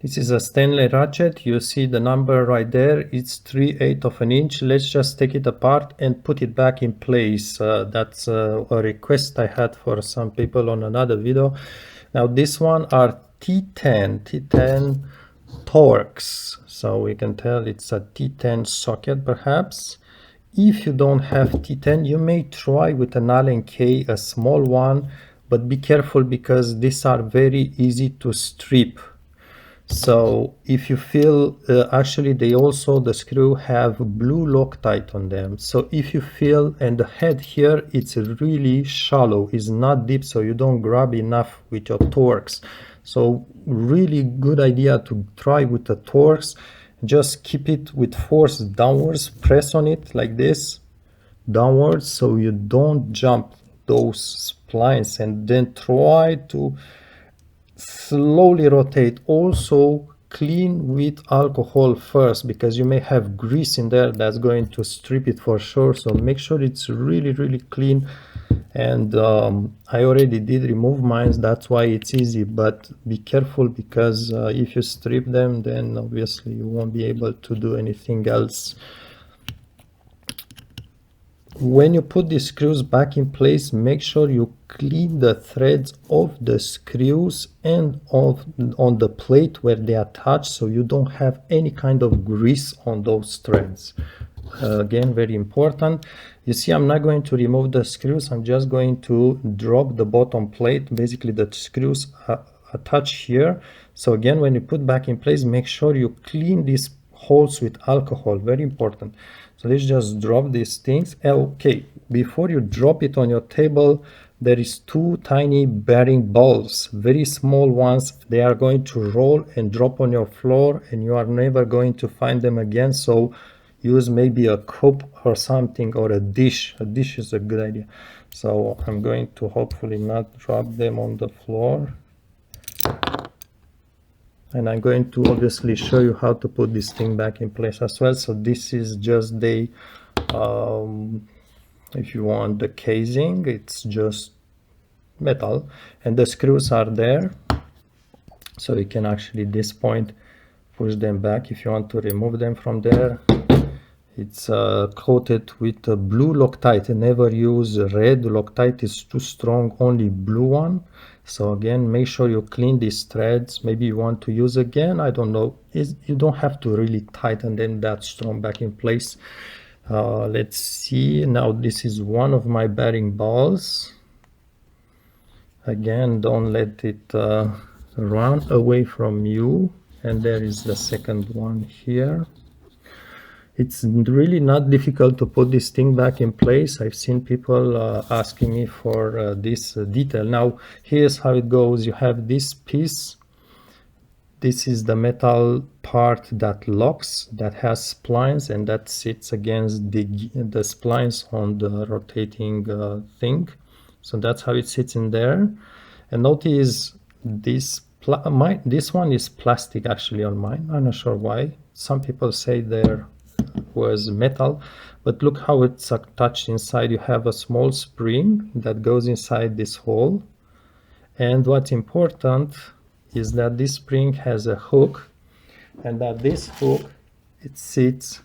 This is a Stanley ratchet. You see the number right there. It's 3/8 of an inch. Let's just take it apart and put it back in place. That's a request I had for some people on another video. Now this one are T10 Torx. So we can tell it's a T10 socket perhaps. If you don't have T10, you may try with an Allen K, a small one, but be careful because these are very easy to strip. So if you feel, actually they also, the screw have blue Loctite on them. So if you feel, and the head here, it's really shallow, it's not deep, so you don't grab enough with your Torx. So really good idea to try with the Torx. Just keep it with force downwards, press on it like this, downwards, so you don't jump those splines, and then try to slowly rotate. Also clean with alcohol first, because you may have grease in there that's going to strip it for sure. So make sure it's really clean. And I already did remove mine, that's why it's easy, but be careful because if you strip them, then obviously you won't be able to do anything else. When you put the screws back in place, make sure you clean the threads of the screws and on the plate where they attach, so you don't have any kind of grease on those threads. Again, very important. You see, I'm not going to remove the screws, I'm just going to drop the bottom plate. Basically the screws attach here. So again, when you put back in place, make sure you clean these holes with alcohol, very important. So let's just drop these things. Okay, before you drop it on your table, there is two tiny bearing balls, very small ones. They are going to roll and drop on your floor, and you are never going to find them again. So use maybe a cup or something, or a dish. A dish is a good idea. So I'm going to hopefully not drop them on the floor. And I'm going to obviously show you how to put this thing back in place as well. So this is just the, if you want, the casing, it's just metal, and the screws are there. So you can actually, this point, push them back if you want to remove them from there. It's coated with a blue Loctite. Never use red Loctite, it's too strong, only blue one. So again, make sure you clean these threads. Maybe you want to use again, I don't know. You don't have to really tighten them that strong back in place. Let's see, now this is one of my bearing balls. Again, don't let it run away from you. And there is the second one here. It's really not difficult to put this thing back in place. I've seen people asking me for this detail. Now, here's how it goes. You have this piece. This is the metal part that locks, that has splines, and that sits against the splines on the rotating thing. So that's how it sits in there. And notice this one is plastic actually on mine. I'm not sure why. Some people say there was metal, but look how it's attached inside. You have a small spring that goes inside this hole, and what's important is that this spring has a hook, and that this hook, it sits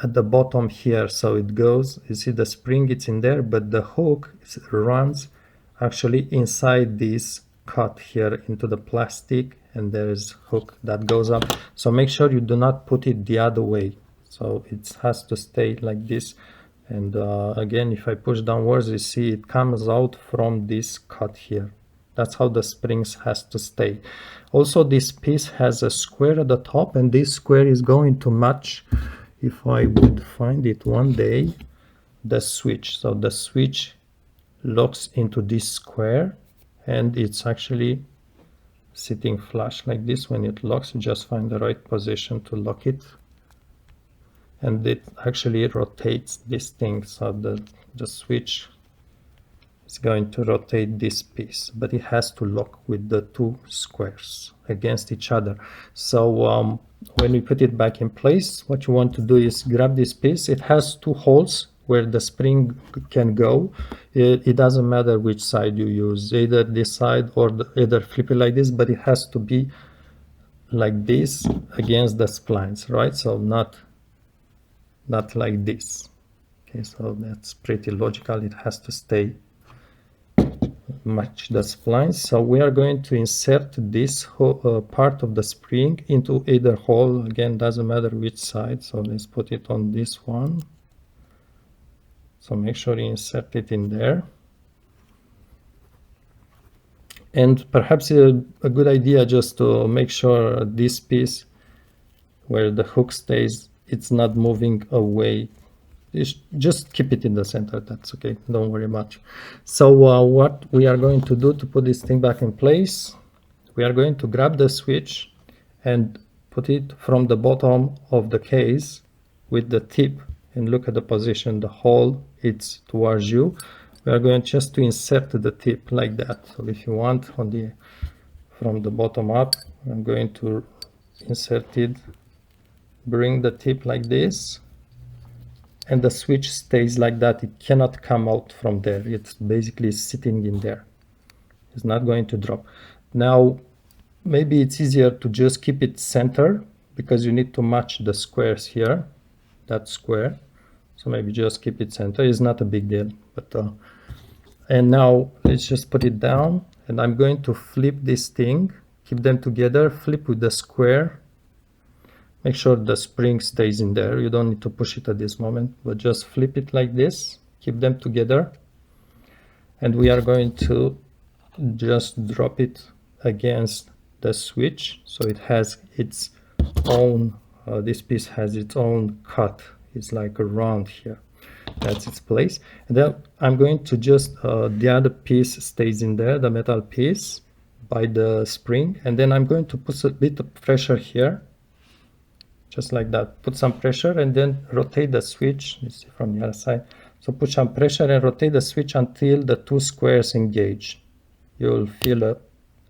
at the bottom here. So it goes, you see the spring, it's in there, but the hook runs actually inside this cut here into the plastic, and there is hook that goes up. So make sure you do not put it the other way. So it has to stay like this. And again, if I push downwards, you see it comes out from this cut here. That's how the springs has to stay. Also, this piece has a square at the top, and this square is going to match, if I would find it one day, the switch. So the switch locks into this square, and it's actually sitting flush like this. When it locks, you just find the right position to lock it. And it actually rotates this thing, so the switch is going to rotate this piece, but it has to lock with the two squares against each other. So when we put it back in place, what you want to do is grab this piece. It has two holes where the spring can go. It doesn't matter which side you use, either this side or either flip it like this, but it has to be like this against the splines, right? So not like this. Okay, so that's pretty logical. It has to stay match the splines. So we are going to insert this part of the spring into either hole. Again, doesn't matter which side. So let's put it on this one. So make sure you insert it in there. And perhaps a good idea just to make sure this piece where the hook stays, it's not moving away. Just keep it in the center, that's okay, don't worry much. So what we are going to do to put this thing back in place, we are going to grab the switch and put it from the bottom of the case with the tip, and look at the position, the hole, it's towards you. We are going just to insert the tip like that. So if you want from the bottom up, I'm going to insert it, bring the tip like this, and the switch stays like that. It cannot come out from there. It's basically sitting in there. It's not going to drop. Now, maybe it's easier to just keep it center because you need to match the squares here, that square. So maybe just keep it center. It's not a big deal. But and now let's just put it down, and I'm going to flip this thing, keep them together, flip with the square. Make sure the spring stays in there. You don't need to push it at this moment, but just flip it like this, keep them together. And we are going to just drop it against the switch. So it has its own, this piece has its own cut. It's like a round here. That's its place. And then I'm going to just, the other piece stays in there, the metal piece by the spring. And then I'm going to put a bit of pressure here. Just like that, put some pressure and then rotate the switch. Let's see from the other side. So put some pressure and rotate the switch until the two squares engage. You'll feel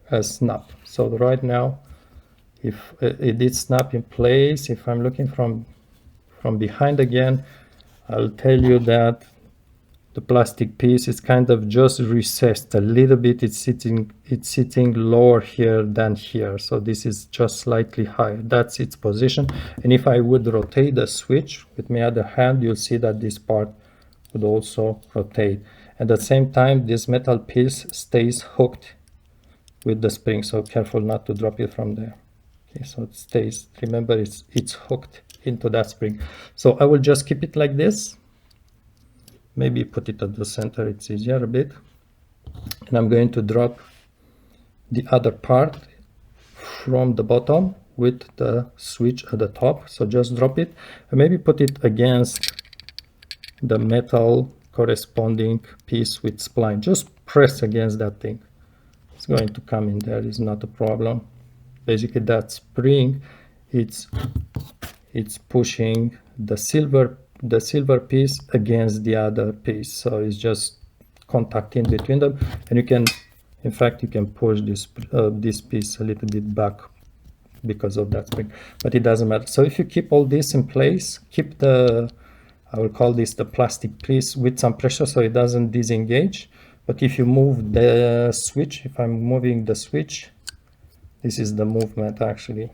a snap. So right now, if it did snap in place, if I'm looking from behind again, I'll tell you that the plastic piece is kind of just recessed a little bit. It's sitting lower here than here. So this is just slightly higher. That's its position. And if I would rotate the switch with my other hand, you'll see that this part would also rotate. At the same time, this metal piece stays hooked with the spring. So careful not to drop it from there. Okay, so it stays. Remember, it's hooked into that spring. So I will just keep it like this. Maybe put it at the center, it's easier a bit. And I'm going to drop the other part from the bottom with the switch at the top. So just drop it and maybe put it against the metal corresponding piece with spline. Just press against that thing. It's going to come in there, it's not a problem. Basically that spring, it's pushing the silver piece against the other piece, so it's just contacting between them, and you can, in fact, you can push this piece a little bit back because of that spring, but it doesn't matter. So if you keep all this in place, keep I will call this the plastic piece with some pressure so it doesn't disengage. But if you move the switch, if I'm moving the switch, this is the movement actually.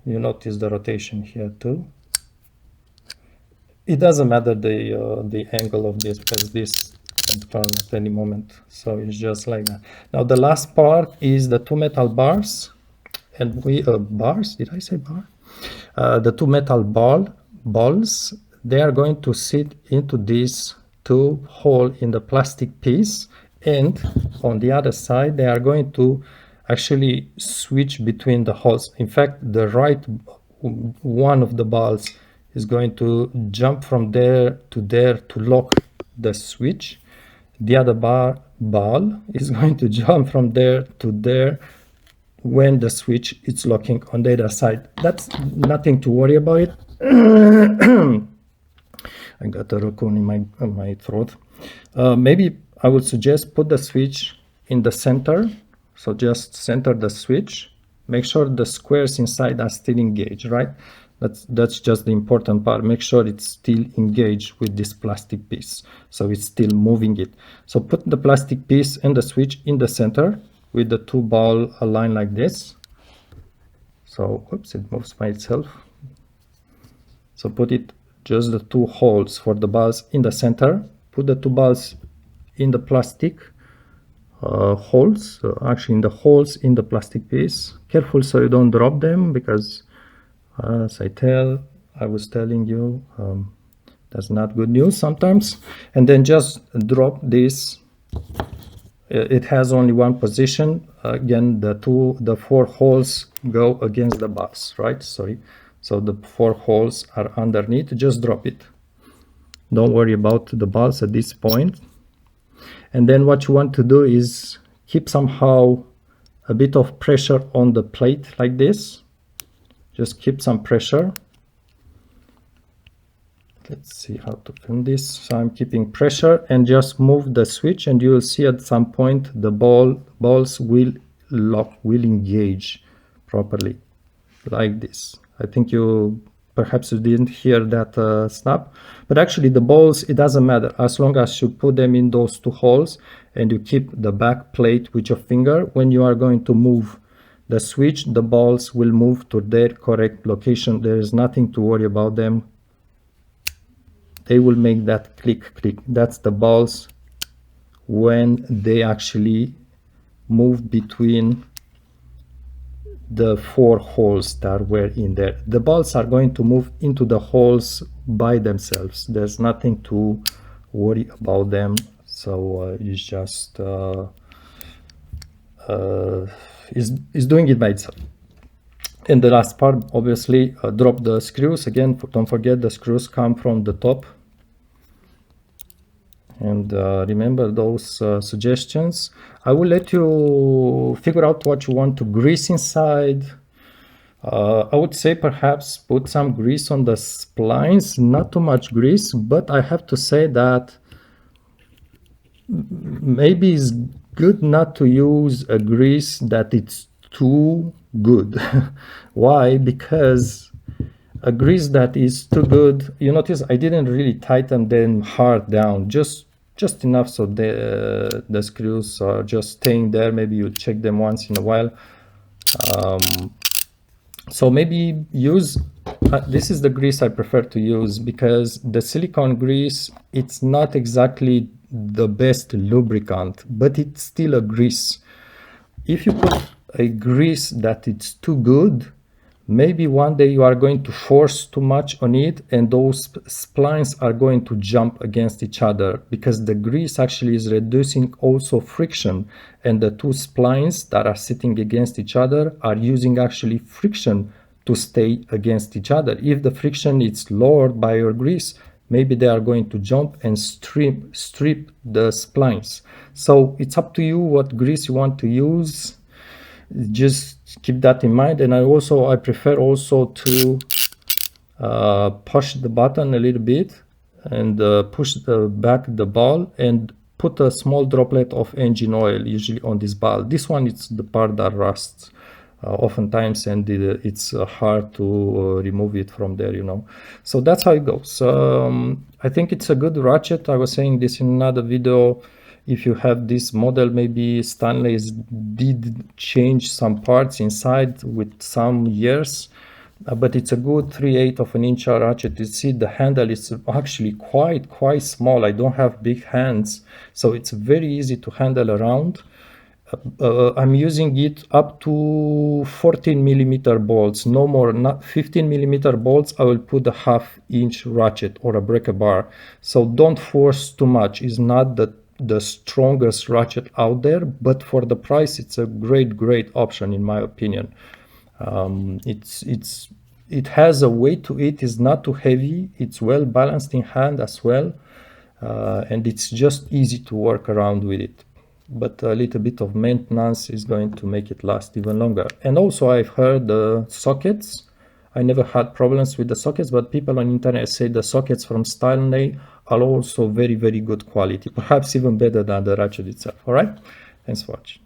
You notice the rotation here too. It doesn't matter the angle of this because this can turn at any moment. So it's just like that. Now the last part is the two metal bars, and bars. Did I say bar? The two metal balls. They are going to sit into this two hole in the plastic piece, and on the other side they are going to actually switch between the holes. In fact, the right one of the balls is going to jump from there to lock the switch. The other ball is going to jump from there to there when the switch is locking on the other side. That's nothing to worry about. I got a raccoon in my throat. Maybe I would suggest put the switch in the center. So just center the switch. Make sure the squares inside are still engaged, right? That's just the important part. Make sure it's still engaged with this plastic piece, so it's still moving it. So put the plastic piece and the switch in the center with the two balls aligned like this. So oops, it moves by itself. So put it just the two holes for the balls in the center, put the two balls in the plastic holes, actually in the holes in the plastic piece. Careful so you don't drop them, because as I was telling you, that's not good news sometimes. And then just drop this. It has only one position. Again, the four holes go against the balls, right? Sorry. So the four holes are underneath. Just drop it. Don't worry about the balls at this point. And then what you want to do is keep somehow a bit of pressure on the plate like this. Just keep some pressure. Let's see how to film this. So I'm keeping pressure and just move the switch, and you will see at some point the balls will lock, will engage properly like this. I think perhaps you didn't hear that snap, but actually the balls, it doesn't matter as long as you put them in those two holes and you keep the back plate with your finger. When you are going to move the switch, the balls will move to their correct location. There is nothing to worry about them. They will make that click click. That's the balls when they actually move between the four holes that were in there. The balls are going to move into the holes by themselves. There's nothing to worry about them. So it's just is doing it by itself. And the last part, obviously, drop the screws. Again, don't forget the screws come from the top. And remember those suggestions. I will let you figure out what you want to grease inside. I would say perhaps put some grease on the splines, not too much grease, but I have to say that maybe it's good not to use a grease that it's too good. Why? Because a grease that is too good, you notice I didn't really tighten them hard down, just enough so the screws are just staying there. Maybe you check them once in a while. So maybe use this is the grease I prefer to use, because the silicone grease, it's not exactly the best lubricant, but it's still a grease. If you put a grease that it's too good, maybe one day you are going to force too much on it and those splines are going to jump against each other, because the grease actually is reducing also friction, and the two splines that are sitting against each other are using actually friction to stay against each other. If the friction is lowered by your grease, maybe they are going to jump and strip the splines. So it's up to you what grease you want to use. Just keep that in mind. And I prefer also to push the button a little bit and push back the ball and put a small droplet of engine oil usually on this ball. This one, it's the part that rusts oftentimes, and it's hard to remove it from there, you know. So that's how it goes. I think it's a good ratchet. I was saying this in another video. If you have this model, maybe Stanley did change some parts inside with some years, but it's a good 3/8 of an inch ratchet. You see the handle is actually quite small. I don't have big hands, so it's very easy to handle around. I'm using it up to 14 millimeter bolts, no more. Not 15 millimeter bolts, I will put a 1/2 inch ratchet or a breaker bar. So don't force too much. It's not the strongest ratchet out there, but for the price, it's a great option in my opinion. It has a weight to it. It's not too heavy. It's well balanced in hand as well, and it's just easy to work around with it. But a little bit of maintenance is going to make it last even longer. And also I've heard the sockets. I never had problems with the sockets, but people on internet say the sockets from Stanley are also very good quality, perhaps even better than the ratchet itself. All right, thanks for watching.